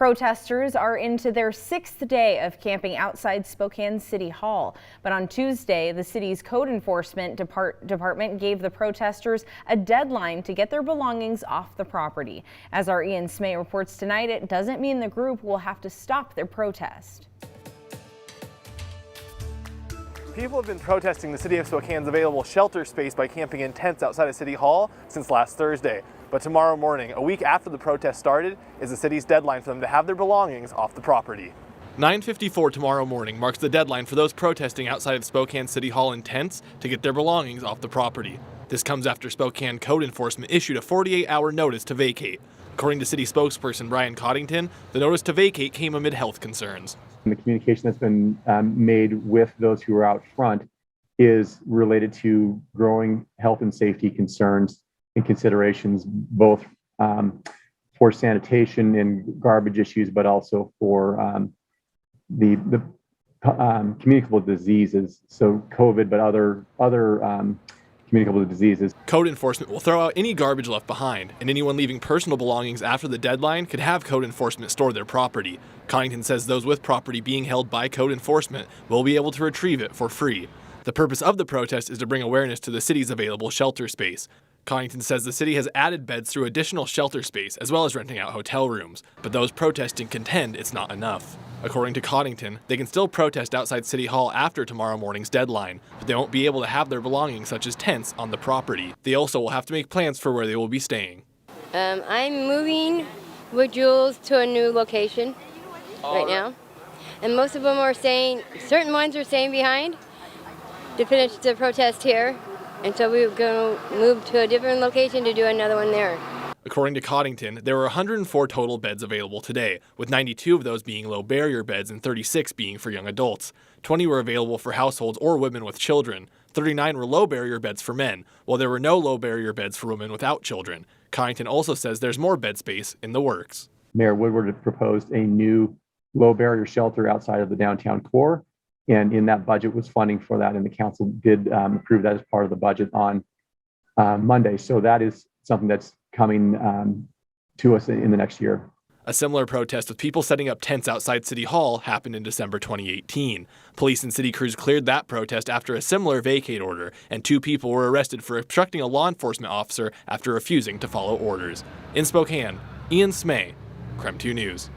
Protesters are into their sixth day of camping outside Spokane City Hall. But on Tuesday, the city's code enforcement department gave the protesters a deadline to get their belongings off the property. As our Ian Smay reports tonight, it doesn't mean the group will have to stop their protest. People have been protesting the city of Spokane's available shelter space by camping in tents outside of City Hall since last Thursday. But tomorrow morning, a week after the protest started, is the city's deadline for them to have their belongings off the property. 9:54 tomorrow morning marks the deadline for those protesting outside of Spokane City Hall in tents to get their belongings off the property. This comes after Spokane code enforcement issued a 48-hour notice to vacate. According to city spokesperson Brian Coddington, the notice to vacate came amid health concerns. The communication that's been made with those who are out front is related to growing health and safety concerns and considerations, both for sanitation and garbage issues, but also for the communicable diseases. So COVID, but other communicable diseases. Code enforcement will throw out any garbage left behind, and anyone leaving personal belongings after the deadline could have code enforcement store their property. Connington says those with property being held by code enforcement will be able to retrieve it for free. The purpose of the protest is to bring awareness to the city's available shelter space. Connington says the city has added beds through additional shelter space as well as renting out hotel rooms, but those protesting contend it's not enough. According to Coddington, they can still protest outside City Hall after tomorrow morning's deadline, but they won't be able to have their belongings such as tents on the property. They also will have to make plans for where they will be staying. I'm moving with Jules to a new location right now, and most of them are staying, certain ones are staying behind to finish the protest here, and so we're going to move to a different location to do another one there. According to Coddington, there were 104 total beds available today, with 92 of those being low barrier beds and 36 being for young adults. 20 were available for households or women with children. 39 were low barrier beds for men, while there were no low barrier beds for women without children. Coddington also says there's more bed space in the works. Mayor Woodward had proposed a new low barrier shelter outside of the downtown core, and in that budget was funding for that, and the council did approve that as part of the budget on Monday. So that is something that's coming to us in the next year. A similar protest with people setting up tents outside City Hall happened in December 2018. Police and city crews cleared that protest after a similar vacate order, and 2 people were arrested for obstructing a law enforcement officer after refusing to follow orders. In Spokane, Ian Smay, KREM 2 News.